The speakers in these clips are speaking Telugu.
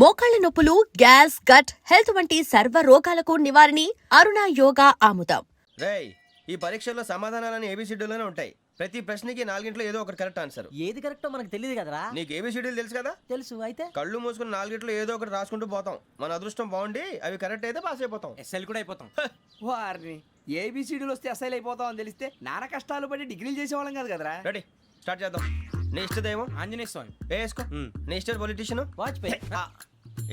మోకాళ్ల నొప్పులు, గ్యాస్, గట్ హెల్త్ వంటి సర్వ రోగాలకు నివారణి అరుణ యోగా ఆముదం. రేయ్, ఈ పరీక్షల్లో సమాధానాలని ఏబిసిడ్యూల్లోనే ఉంటాయి. ప్రతి ప్రశ్నకి 4 ఏదో ఒకటి కరెక్ట్ ఆన్సర్. ఏది కరెక్టో మనకు తెలియదు కదరా. నీకు ఏబిసిడ్యూల్ తెలుసు కదా? తెలుసు. అయితే కళ్ళు మూసుకుని 4 ఏదో ఒకటి రాసుకుంటూ పోతాం. మన అదృష్టం బాగుండి అవి కరెక్ట్ అయితే పాస్ అయిపోతాం. ఎస్ఎల్ కూడా అయిపోతాం. వారిని ఏబిసిడీలు వస్తే ఎస్ఐలు అయిపోతాం అని తెలిస్తే నాన్న కష్టాలు పడి డిగ్రీలు చేసేవాళ్ళం కాదు కదరా. రెడీ, స్టార్ట్ చేద్దాం. నీ ఇష్టదేమో ఆంజనేయ స్వామి. వేసుకో. నీ ఇష్ట పొలిటీషియన్ వాజ్పేయి.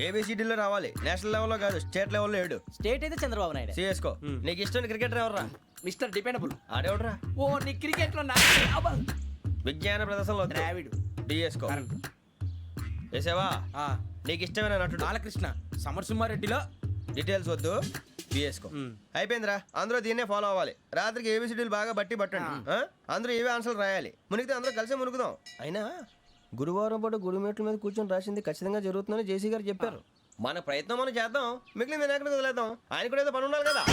ఏబిసిడీలో రావాలి, నేషనల్ లెవెల్లో కాదు, స్టేట్ లెవెల్లో 7. స్టేట్ అయితే చంద్రబాబు నాయుడు. సిఎస్కో. నీకు ఇష్టం క్రికెటర్ ఎవర్రా? Mister dependable. ఆడేవడరా? ఓ నీ క్రికెట్ లో విజ్ఞాన ప్రదర్శనలో ద్రావిడు. డిఎస్కో. వేసావా? నీకు ఇష్టమైన నటుడు? బాలకృష్ణ. సమర్సింహారెడ్డిలో డీటెయిల్స్ వద్దు, బిఎస్కో. అయిపోయిందిరా, అందరూ దీన్నే ఫాలో అవ్వాలి. రాత్రికి ఏబిసిడీలు బాగా బట్టి పట్టండి. అందరూ ఏవే ఆన్సర్లు రాయాలి. మునిగితే అందరూ కలిసే మునుగుదాం. అయినా గురువారం పాటు గురుమేట్ల మీద కూర్చొని రాసింది ఖచ్చితంగా జరుగుతుందని జేసీ గారు చెప్పారు. మన ప్రయత్నం మనం చేద్దాం, మిగిలింది నేను ఎక్కడికి వదిలేద్దాం. ఆయన కూడా ఏదో పని ఉండాలి కదా.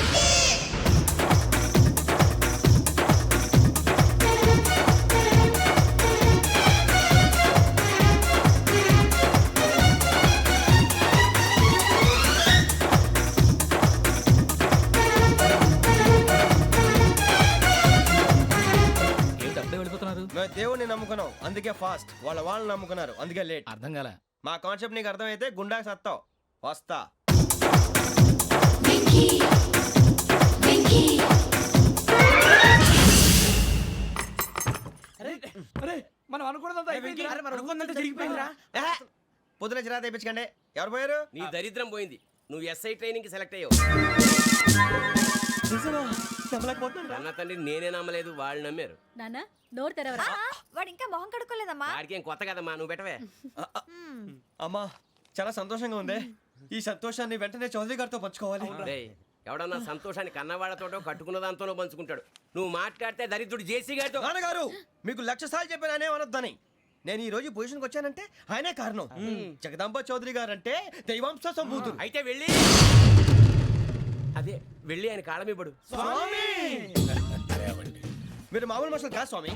మేము దేవుడిని నమ్ముకున్నాం, అందుకే ఫాస్ట్. వాళ్ళు నమ్ముకున్నారు, అందుకే లేట్. అర్థం కాలే. మా కాన్సెప్ట్ నీకు అర్థమైతే గుండా సత్తావు. వస్తా. మనం అనుకున్నదంతా జరిగిపోయిందిరా. పొద్దున చిరా తెప్పించకండి. ఎవరు పోయారు? నీ దరిద్రం పోయింది. నువ్వు ఎస్ఐ ట్రైనింగ్ కి సెలెక్ట్ అయ్యావు. అన్న తండ్రి నేనే నమ్మలేదు, వాళ్ళు నమ్మారు. నాన్న నోరు తెరవరా. వాడు ఇంకా మొహం కడుక్కోలేదమ్మా. వాడికి ఏం కొత్త కదమ్మా, నువ్వు పెట్టవే. అమ్మా, చాలా సంతోషంగా ఉంది. ఈ సంతోషాన్ని వెంటనే చౌదరి గారితో పంచుకోవాలి. రేయ్, ఎవడన్నా సంతోషాన్ని కన్నవాళ్లతోటో కట్టుకున్న దాంతోనో పంచుకుంటాడు. నువ్వు మాట్లాడితే దరిద్రుడు జేసీ గారితో. నాన్నగారు, మీకు 1,00,000 సార్లు చెప్పాను ఆయనే అనొద్దని. నేను ఈ రోజు పొజిషన్కి వచ్చానంటే ఆయనే కారణం. జగదాంబ చౌదరి గారు అంటే దైవాంశ సంభూతుడు. అయితే వెళ్ళి వెళ్ళి ఆయన కాళ్ళమివ్వడు. మీరు మామూలు మనుషులు కాదు స్వామి.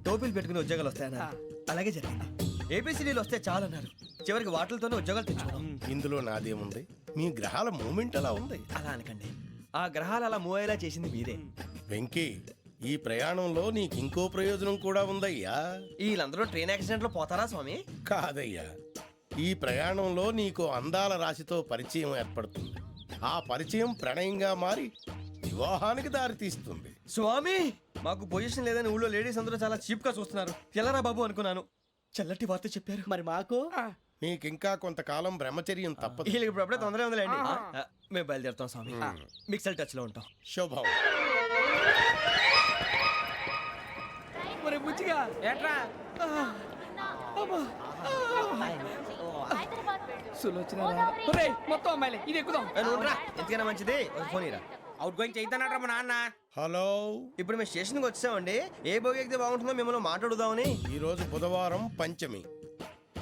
టోపీలు పెట్టుకుని ఉద్యోగాలు వస్తాయన్నారు, అలాగే జరిగింది. ఏబిసిడీలు వస్తే చాలన్నారు, చివరికి వాటిలతోనే ఉద్యోగాలు తెచ్చుకున్నాం. ఇందులో నాదేముంది? మీ గ్రహాల మూమెంట్ అలా ఉంది. అలా అనకండి, ఆ గ్రహాలు అలా మూవ్ అయ్యేలా చేసింది మీరే. వెంకీ, ఈ ప్రయాణంలో నీకు ఇంకో ప్రయోజనం కూడా ఉందయ్యా. వీళ్ళందరూ ట్రైన్ యాక్సిడెంట్ లో పోతారా స్వామి? కాదయ్యా, ఈ ప్రయాణంలో నీకు అందాల రాశితో పరిచయం ఏర్పడుతుంది. ఆ పరిచయం ప్రణయంగా మారి వివాహానికి దారితీస్తుంది. స్వామి, మాకు పొజిషన్ లేదని ఊళ్ళో లేడీస్ అందరూ చాలా చీప్ గా చూస్తున్నారు. ఎలారా బాబు అనుకున్నాను. చల్లటి వార్త చెప్పారు. మరి మాకు నీకింకా కొంతకాలం బ్రహ్మచర్యం తప్పదు. వీళ్ళకి ఇప్పుడు అప్పుడే తొందరగా ఉందిలేండి. మేము బయలుదేరుతాం స్వామి. మిక్సెల్ టచ్ లో ఉంటాం. శుభం. బుచ్చిగా ఏట్రా మొత్తం అమ్మాయిలే, ఇది ఎక్కుదాం. ఎందుకైనా మంచిది ఫోన్ ఇరా. అవుట్ గోయింగ్ చేద్దానట్రా మా నాన్న. హలో, ఇప్పుడు మేము స్టేషన్కి వచ్చామండి. ఏ బోగి ఎక్కితే బాగుంటుందో మిమ్మల్ని మాట్లాడుదామని. ఈరోజు బుధవారం పంచమి,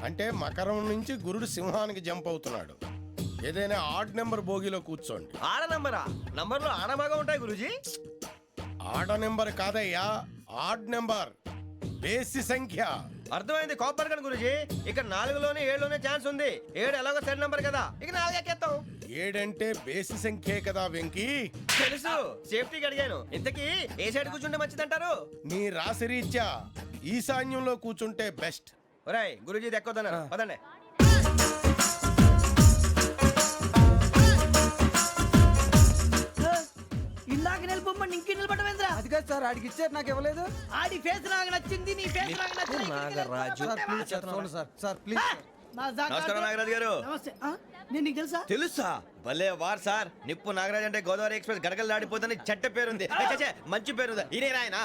అంటే మకరం నుంచి గురుడు సింహానికి జంప్ అవుతున్నాడు. ఏదైనా ఆడ్ నెంబర్ బోగిలో కూర్చోండి. ఆడ నంబరా? నంబర్లో ఆడ బాగా ఉంటాయి గురూజీ. ఆడ నెంబర్ కాదయ్యా, ఆడ్ నెంబర్, బేసి సంఖ్య. అర్థమైంది, కాపర్ కానీ గురూజీ. ఇక్కడ 4లోనే 7లోనే ఛాన్స్ ఉంది. 7 ఎలాగో సెడ్ నంబర్ కదా, ఇక 4 ఎక్కేస్తాం. 7 అంటే బేసి సంఖ్యే కదా వెంకీ. తెలుసు, సేఫ్టీకి అడిగాను. ఇంతకీ ఏ సైడ్ కూర్చుంటే మంచిదంటారు? నీ రాశి రీత్యా ఈశాన్యంలో కూర్చుంటే బెస్ట్. ఒరేయ్, గురూజీ దెక్కొద్దన్నారు, పదండి. ఇందాక నిలబొమ్మని ఇంకే నిలబడమేంద్రా. అది కాదు సార్, ఆడికి ఇచ్చారు, నాకు ఇవ్వలేదు. ఆడి ఫేస్ నాకు నచ్చింది, నీ ఫేస్ నాకు నచ్చింది. నాగరాజు. Sir please. నమస్కారం నాగరాజు గారు. నమస్తే. నేను నీకు తెలుసా? తెలుసా? భలే వార్ సార్. నిప్పు నాగరాజ్ అంటే గోదావరి ఎక్స్ప్రెస్ గడగలు దాడిపోతుంది చెట్ట పేరుంది. మంచి పేరు. ఇదే ఆయన.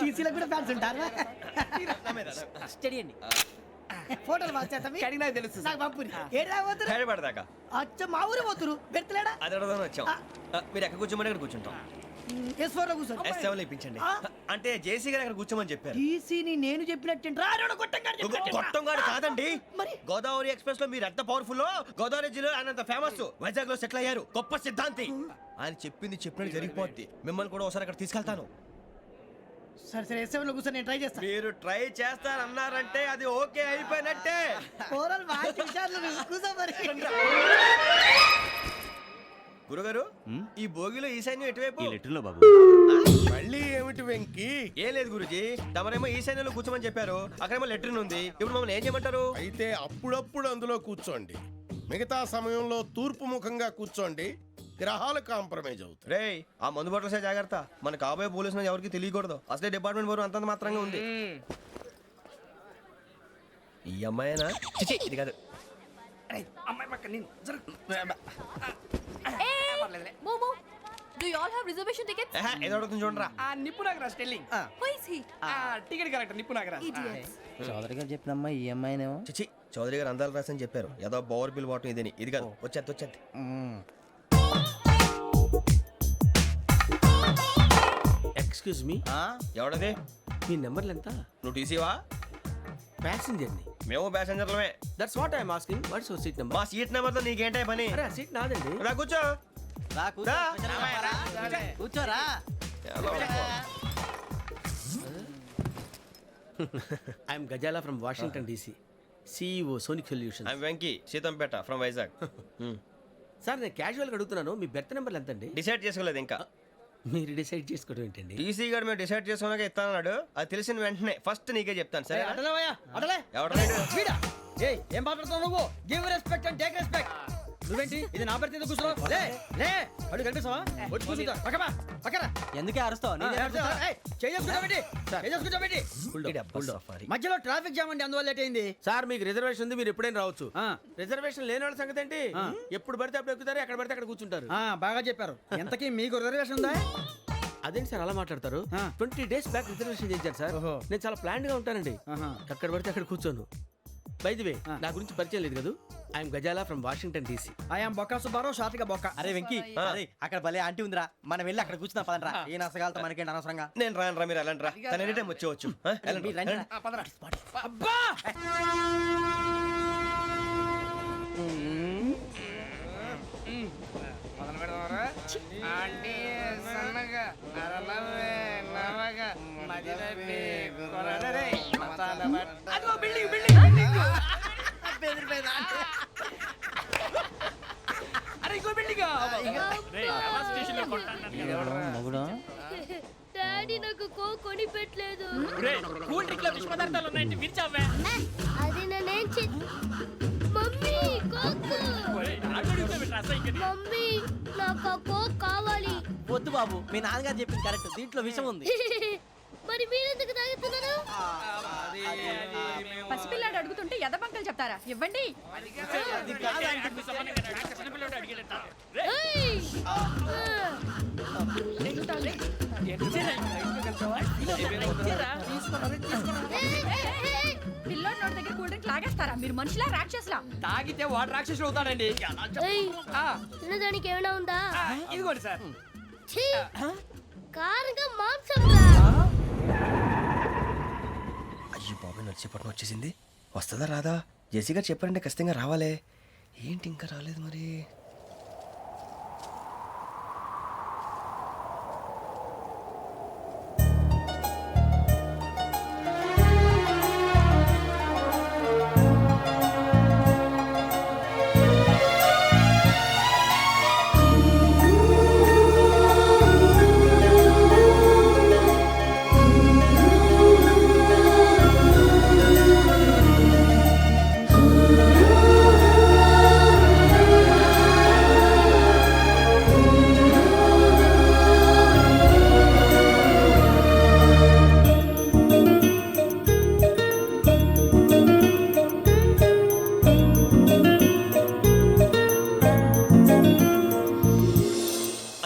టీసీలో కూడా ఫ్యాన్స్ ఉంటారా? స్టడీ అండి. ఫోటోలు అడిగినా తెలుసు. నాకు పంపుని. ఏడా పోతురు? హైదరాబాద్. అచ్చ మా ఊరు పోతురు. పెడతలేడా? అది అడగదామని వచ్చాం. మీరు ఎక్కడ కూర్చోమని అక్కడ కూర్చుంటాం. S4 లో కూర్చోండి. S7 లో ఇప్పించండి. అంటే జేసీ గారు అక్కడ కూర్చోమని చెప్పారు. టీసీని నేను చెప్పినట్టు గొట్టంగాడు కాదండి. మరి గోదావరి ఎక్స్ప్రెస్ లో మీరు ఎంత పవర్ఫుల్, గోదావరి జిల్లా ఆయన ఫేమస్, వైజాగ్ లో సెటిల్ అయ్యారు, గొప్ప సిద్ధాంతి. ఆయన చెప్పింది చెప్పినట్టు జరిగిపోద్ది. మిమ్మల్ని కూడా ఒకసారి అక్కడ తీసుకెళ్తాను. సరే సరే ఎస్ లో కూర్చొని నేను ట్రై చేస్తాను. మీరు ట్రై చేస్తారన్నారంటే అది ఓకే అయిపోయినట్టే. ఓవరాల్ మంచి విషయాలు కూర్చో మరి. గురుగారు ఈ భోగిలో ఈశాన్యం ఎటువైపు? మళ్ళీ ఏమిటి వెంకీ? ఏం లేదు గురుజీ, తమరేమో ఈశాన్యంలో కూర్చోమని చెప్పారు, అక్కడేమో లెటర్ ఉంది. ఇప్పుడు మమ్మల్ని ఏం చేయమంటారు? అయితే అప్పుడప్పుడు అందులో కూర్చోండి, మిగతా సమయంలో తూర్పు ముఖంగా కూర్చోండి. గ్రహాలు కాంప్రమైజ్ అవుతాయి. రేయ్ ఆ మందు బట్టలసే జాగ్రత్త, మన కాబోయే పోలీసులు ఎవరికి తెలియకూడదు. అసలే డిపార్ట్మెంట్ బోరు అంతంత మాత్రంగా ఉంది. ఈ అమ్మాయినా? చిచి, ఇది కాదు. అమ్మాయి పక్క నేను మోమో do you all have reservation tickets? ఏహే, ఏదో అడుగుతుంది చూడరా. ఆ నిప్పు Nagaraj telling who is he? Ticket correct నిప్పు నాగరాజ్. ఇడియట్స్. చౌదరి గారు చెప్పినమ్మా ఈ అమ్మాయినేమో. చిచి, చౌదరి గారు అందాలు రాసని చెప్పారు. ఏదో బోర్ బిల్ బాటం ఇదని. ఇది కాదు, వచ్చేది. Excuse me, ఎవడది? మీ నెంబర్లు ఎంత? నువ్వు టీసీవా? ప్యాసింజర్ ని. మేము ప్యాసెంజర్లమే. That's what I'm asking. What's your seat number? మా సీట్ నెంబర్ తో నీకేంటే పని? అరే సీట్ నాదండి. రా కూర్చో. రా. కూర్చోరా. I'm Gazala from Washington DC, CEO sonic solution. I'm Venky, Seethampeta from Vizag. Sir నేను క్యాజువల్గా అడుగుతున్నాను, మీ బెర్త్ నెంబర్లు ఎంత అండి? డిసైడ్ చేసుకోలేదు ఇంకా. మీరు డిసైడ్ చేసుకోవడం ఏంటండి? టీసీ గారు మేము డిసైడ్ చేసుకున్నాక ఇస్తానన్నాడు. అది తెలిసిన వెంటనే ఫస్ట్ నీకే చెప్తాను. సరే అడలేవయ్యా అడలే. ఎవడ వీడా? ఏయ్ ఏం మాట్లాడుతున్నావు నువ్వు? Give respect and take respect. నువ్వేంటి ఇది నా పరిస్థితి కూర్చున్నావు? లే లే అడుగు కనిపిస్తావా? వచ్చి కూర్చుంటా. పక్కమా పక్కరా. ఎందుకే అరుస్తావు? మధ్యలో ట్రాఫిక్ జామ్ అండి, అందువల్ల లేట్ అయింది. సార్ మీకు రిజర్వేషన్ ఉంది, మీరు ఎప్పుడైనా రావచ్చు. రిజర్వేషన్ లేని వాళ్ళ సంగతి ఏంటి? ఎప్పుడు పడితే అప్పుడు ఎక్కుతారు, ఎక్కడ పడితే అక్కడ కూర్చుంటారు. బాగా చెప్పారు. ఎంతకీ మీకు రిజర్వేషన్ ఉందా? అదేంటి సార్ అలా మాట్లాడతారు? 20 days బ్యాక్ రిజర్వేషన్ చేశారు సార్. ఓహో. నేను చాలా ప్లాన్డ్ గా ఉంటానండి. ఎక్కడ పడితే అక్కడ కూర్చోను. బై ది వే, నా గురించి పరిచయం లేదు కదా. I'm Gazala from Washington DC. I'm Bokka Subbarao, షార్ట్గా బొక్క. అరే వెంకీ, అరే అక్కడ భలే ఆంటీ ఉందిరా, మనం వెళ్ళి అక్కడ కూర్చున్నా పదనరా. ఏ నసగాలతో మనకేంటి అనవసరంగా. నేను రాను రా, మీరు వెళ్ళండి రా. తన ఎనీ టైం వచ్చేవచ్చు. మీరు రండి రా. అబ్బా మొదలు పెడదామరా? ఆంటీ సన్నగా అరలవే నవగా మదిరపి కొరడరే మతాల బట్ట. అదిగో బిల్డింగ్ బిల్డింగ్ బిల్డింగ్. అరే ఇంకో బిల్డింగ్. మొగుడు డాడీ నాకు కొని పెట్టలేదు. కూల్ డ్రింక్ లో విష పదార్థాలు ఉన్నాయంటే విరిచావే. అది నేనేం మమ్మీ కోక్. మమ్మీ నాకు ఆ కోక్ కావాలి. వద్దు బాబు, మీ నాన్నగారు చెప్పింది కరెక్ట్, దీంట్లో విషయం ఉంది. మరి మీరెందుకు తాగుతున్నారు? పసిపిల్లాడు అడుగుతుంటే ఎదబంకలు చెప్తారా? ఇవ్వండి. ఏయ్! పిల్లోడి నోటి దగ్గర కూల్ డ్రింక్ లాగేస్తారా? మీరు మనుషులా రాక్షసులా? తాగితే వాడు రాక్షసుడు అవుతాడండి. ఏయ్! తినడానికి ఏమైనా ఉందా? ఇదిగోండి సార్. ఛీ! కారంగా మాంసం రా. అయ్యో బాబాయ్, నడిచిపట్నం వచ్చేసింది. వస్తుందా రాదా? జేసీ గారు చెప్పారంటే ఖచ్చితంగా రావాలే. ఏంటి ఇంకా రాలేదు మరి?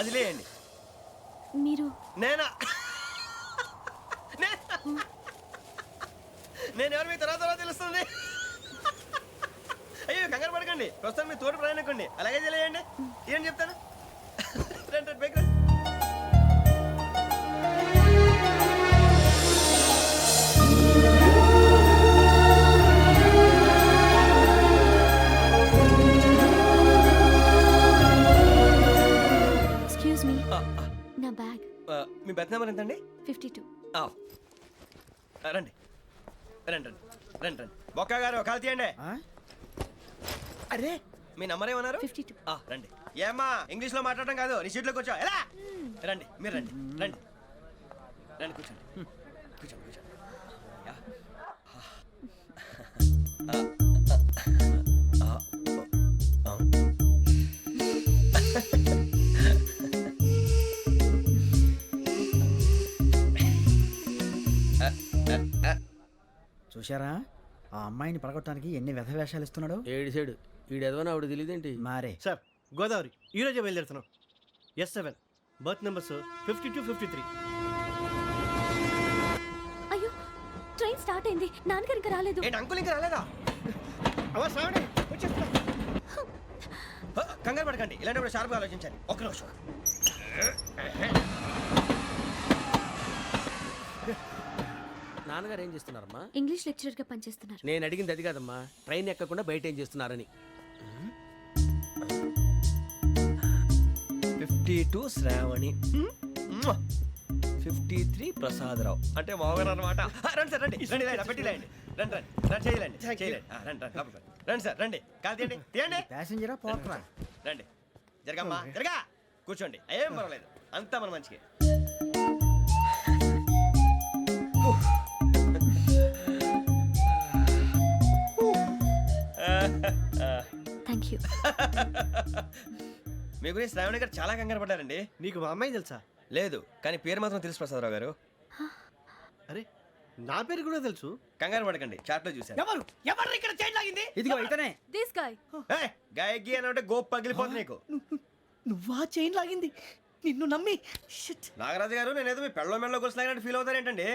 అది లేండి. మీరు నేనా? నేను ఎవరు మీ తర్వాత తెలుస్తుంది. అయ్యో కంగారు పడకండి, ప్రస్తుతం మీ తోటి ప్రయాణకండి. అలాగే తెలియండి. ఏం చెప్తాను. రండి, రండి, బైక్ రండి. ఎక్స్క్యూజ్ మీ, నా బ్యాగ్. మీ బెత్ నెంబర్ ఎంతండి? 52. రండి రండి రండి రండి రండి బొక్క గారు కాల్ తీయండి. అరే మీ నంబర్ ఏమన్నారు? 52. రండి. ఏమ్మా ఇంగ్లీష్ లో మాట్లాడడం కాదు, నీ సీట్లో కూర్చో. ఎలా రండి, మీరు రండి రండి రండి కూర్చోండి కూర్చోండి కూర్చోండి. యా. చూశారా ఆ అమ్మాయిని పడగొట్టడానికి ఎన్ని వ్యధ వేషాలు ఇస్తున్నాడు. ఏడు సైడు ఈడు ఎదవని ఆవిడ తెలియదేంటి? మారే సార్ గోదావరి ఈ రోజే బయలుదేరుతున్నాం. S7 berth numbers 52, 53. అయ్యో ట్రైన్ స్టార్ట్ అయింది, నాన్నగారు ఇంకా రాలేదు. ఏంటి అంకుల్ ఇంకా రాలేదా? కంగారు పడకండి, ఇలాంటప్పుడు షార్ప్గా ఆలోచించండి. ఒక్క నిమిషం. నాన్నగారు ఏం చేస్తున్నారమ్మా? ఇంగ్లీష్ లెక్చరర్ గా పనిచేస్తున్నారు. నేను అడిగింది అది కాదమ్మా, ట్రైన్ ఎక్కకుండా బయట ఏం చేస్తున్నారని. 52 శ్రావణి, 53 ప్రసాదరావు అంటే మామగారు అనమాట. రండి సార్ రండి రండి, ఇలా పెట్టి లేండి. రండి రండి రండి, చేయలేండి చేయలేండి. రండి రండి లోపలికి రండి. రండి సార్ రండి, కాదు తీయండి తీయండి. ప్యాసింజరా పోట్రా. రండి జరగమ్మా జరగా, కూర్చోండి. ఏం పర్వాలేదు, అంతా మన మంచిగా. Thank you. మీ గురించి శ్రావణి గారు చాలా కంగారు పడ్డారండి. నీకు మా అమ్మాయి తెలుసా? లేదు, కానీ పేరు మాత్రం తెలుసు ప్రసాదరావు గారు. అరే నా పేరు కూడా తెలుసు. కంగారు పడకండి, చాట్లో చూశాను. ఎవరు ఎవరు ఇక్కడ చైన్ లాగింది? ఇదిగో ఇతనే. This guy. గాయకి అని అంటే గోప్ పగిలిపోతుంది నీకు. నువ్వా చైన్ లాగింది? నిన్ను నమ్మి షిట్. నాగరాజు గారు, నేనేదో మీ పెళ్ళ మెళ్ళ గురిసిలాగినట్టు ఫీల్ అవుతారేంటండి?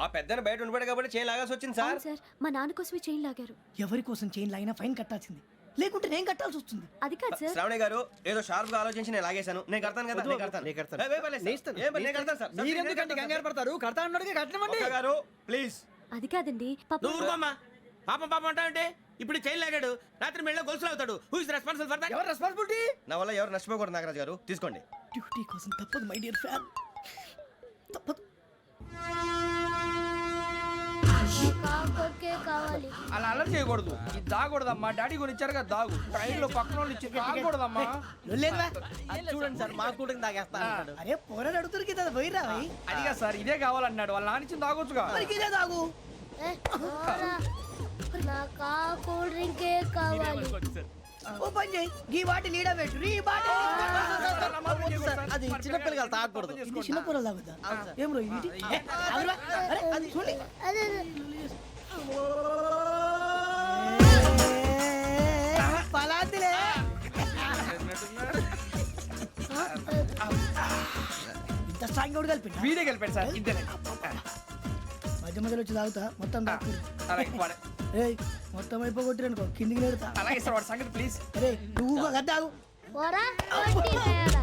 ఆ పెద్దని బయట ఉండిపోయాడు కాబట్టి చేయి లాగాల్సి వచ్చింది సార్. సార్ మా నాన్న కోసమే చైన్ లాగారు. ఎవరి కోసం చైన్ లాగినా ఫైన్ కట్టాల్సింది, లేకుంటే నేను కట్టాల్సి వస్తుంది. అది కాదు సార్. శ్రావణి గారు ఏదో షార్ప్ గా ఆలోచించి నేను లాగేశాను. నేను కడతాను కదా, నేను కడతాను. నేను కడతాను. ఏ, పర్లేదు సార్. ఏం పర్లేదు, నేను కడతాను సార్. మీరెందుకంటే కంగారు పడతారు? కడతా అన్నాడుగా కట్టమండి. ఒక్క గారు ప్లీజ్. అది కాదండి పాపం. నువ్వు ఊరుకోమ్మా. పాపం పాపం అంటావంటే ఇప్పుడు చైన్ లాగాడు, రాత్రి మెళ్ళ గొలుసులు అవుతాడు. Who is responsible for that? ఎవరు రెస్పాన్సిబిలిటీ? నా వల్ల ఎవరు నష్టపోకూడదు నాగరాజు గారు, తీసుకోండి. డ్యూటీ కోసం తప్పదు మై డియర్ ఫ్యాన్, తప్పదు. కాకొక్కే కావాలి. అలా అలర్ చేయకూడదు. ఇది దాగకూడదమ్మా. డాడీ కొని ఇచ్చారు కదా దాగు. ట్రైన్ లో పక్కన వాళ్ళు ఇచ్చి దాగకూడదమ్మా. లేదురా. అది చూడండి సార్, మా కూడా తాగేస్తా అంటాడు. అరే పోరాడు అడుగుతారు కదా, పోయిరా భయ్. అదిగా సార్, ఇదే కావాలన్నాడు. వాళ్ళ నాన్న ఇచ్చింది తాగొచ్చుగా. మరి ఇదే తాగు. పోరా. నాకు ఆ కూల్ డ్రింకే కావాలి. ఓ పని చేయి, ఈ బాటి లీడ పెట్టు. ఈ బాటి అది చిన్నపిల్లలు తాగకూడదు. ఇది చిన్న పొరలు తాగుతా. ఏం రో ఇది? ఆగురా. అరే అది చూడండి. అదే పలాతిలే. ఇంత స్ట్రాంగ్ కూడా కలిపి వీడే గెలిపాడు సార్. ఇద్దరే. మధ్య మధ్యలో వచ్చి తాగుతా, మొత్తం తాగు. అలాగే వాడు- ఏయ్ మొత్తం అయిపోగొట్టిరనుకో కిందికి నేడుతా. అలాగే సార్, వాడు సంగతి ప్లీజ్. అరే నువ్వు కదా తాగు. పోరా. వడ్డీ తయారా.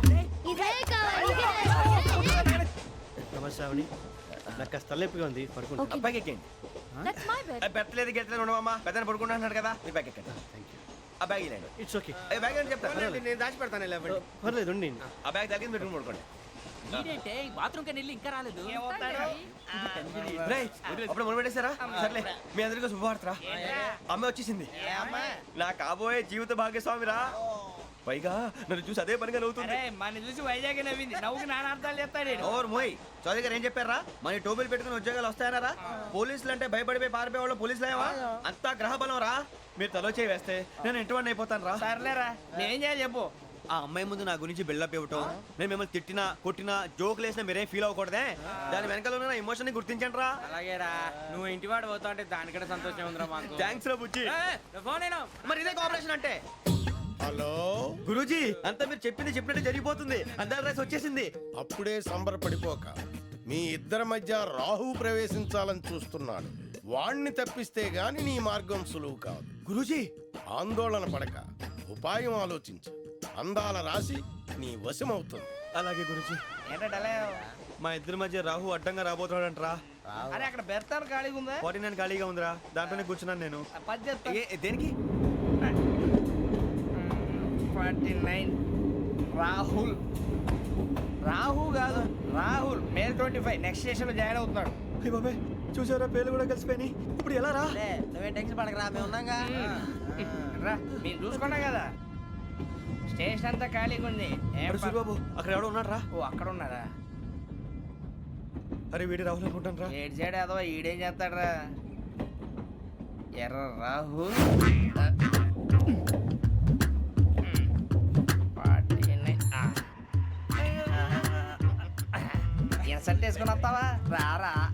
ఇదే కావాలి. నమస్తే శ్రావణి, నాకు కాస్త తలెప్పిగా ఉంది, పడుకుంటా. ఓకే. బ్యాగ్ ఎక్కండి. That's my bed. పెట్టలేదు గెట్టలేదు ఉండవమ్మా. పెద్దని పడుకుంటున్నాడు కదా, మీ బ్యాగ్ ఎక్కండి. ఆ బ్యాగ్ ఇలాండి. It's okay. బ్యాగ్ అని చెప్తాను. నేను దాచి పెడతాను లేవండి. పర్లేదు ఉండి. ఆ బ్యాగ్ తగ్గింది పెట్టుకుని పడుకోండి. రేయ్, అప్పుడు మొదలు పెట్టేశారా? సర్లే, మీ అందరికీ శుభవార్తరా. అమ్మ వచ్చేసింది, నా కాబోయే జీవిత భాగ్యస్వామిరా. పైగా నన్ను చూసి అదే పనిగా నవ్వుతుంది. మన చూసి వైజాగ్ నవ్వింది. నవ్వుకి నాన్న అర్థాలు చెప్తాడు. ఓర్ మోయ్, చౌదరి గారు ఏం చెప్పారా? మన టోబీలు పెట్టుకుని ఉద్యోగాలు వస్తాయనరా? పోలీసులు అంటే భయపడిపోయి పారిపోయే వాళ్ళు పోలీసులు ఏవా? అంతా గ్రహ బలం రా. మీరు తలో చేయి వేస్తే నేను ఇంటివాడిని అయిపోతాను రా. సర్లేరా, నేనేం చేయాలి చెప్పు. ఆ అమ్మాయి ముందు నా గురించి బిల్డప్ ఇవ్వటం, నేను మిమ్మల్ని తిట్టినా కొట్టినా జోకులు వేసినా మీరేం ఫీల్ అవ్వకూడదే. దాని వెనకాల ఉన్న ఎమోషన్ ని గుర్తించండి రా. అలాగేరా, నువ్వు ఇంటివాడు పోతా అంటే దానికంటే సంతోషం ఉందిరా మాకు. థ్యాంక్స్ రా బుజ్జి. ఫోన్ అయినా మరి ఇదే కోఆపరేషన్ అంటే. హలో, గురూజీ, అంతా మీరు చెప్పింది చెప్పినట్టు జరిగిపోతుంది. అందాల రైస్ వచ్చేసింది. అప్పుడే సంబరపడిపోక. మీ ఇద్దరి మధ్య రాహు ప్రవేశించాలని చూస్తున్నాడు. వాణ్ణి తప్పిస్తే గాని నీ మార్గం సులువు కాదు. గురూజీ, ఆందోళన పడక, ఉపాయం ఆలోచించు. అందాల రాశి నీ వశమవుతుంది. అలాగే గురూజీ. ఏంటంటే మా ఇద్దరి మధ్య రాహు అడ్డంగా రాబోతున్నాడంటరా. అరే అక్కడ బెర్తాను ఖాళీగా ఉందా? 49 ఖాళీగా ఉందిరా, దాంట్లోనే కూర్చున్నాను నేను. దేనికి? 49 రాహుల్ రాహు కాదు రాహుల్ మే 25 నెక్స్ట్ స్టేషన్ లో జాయిన్ అవుతున్నాడు. బాబాయ్ చూసారా పేర్లు కూడా కలిసిపోయినాయి. ఇప్పుడు ఎలా రా? నువ్వేం టెన్షన్ పడకరా, మేము ఉన్నాగా. రా మీరు చూసుకున్నా కదా స్టేషన్ అంతా ఖాళీగా ఉంది. ఏం ప- బాబు అక్కడ ఎవడో ఉన్నాడు రా. ఓ అక్కడ ఉన్నారా? అరే వీడి రాహుల్ అనుకుంటాను రా. ఏడు సైడ్ ఏదో ఈడేం చేస్తాడరా? ఎర్ర రాహుల్ ఇన్సల్ట్ వేసుకుని వస్తావా? రారా.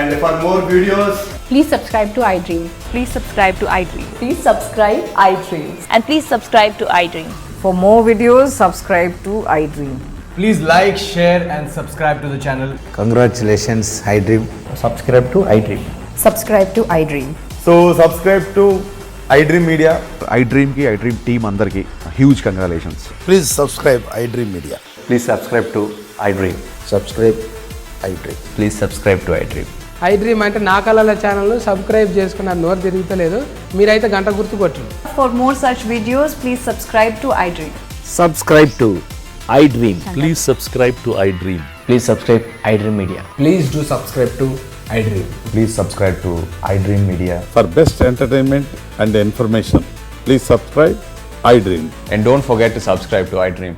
And for more videos, Please subscribe to iDream. Please subscribe to iDream. Please subscribe iDream. And please subscribe to iDream. For more videos, subscribe to iDream. please like, share, and subscribe to the channel. Congratulations, iDream. Subscribe to iDream. Subscribe to iDream. So, subscribe to iDream Media. iDream ki iDream team andarki huge congratulations. Please subscribe iDream Media. Please subscribe to iDream. Subscribe iDream. Please subscribe to iDream. iDream అంటే నా కళల ఛానల్ సబ్స్క్రైబ్ చేసుకున్న నోరు తిరుగుతలేదు. మీరైతే గంట గుర్తు కొట్టండి. For more such videos, please subscribe to iDream. Subscribe to iDream. Please subscribe to iDream. Please subscribe iDream Media. Please do subscribe to iDream. Please subscribe to iDream Media. For best entertainment and information, please subscribe iDream. And don't forget to subscribe to iDream.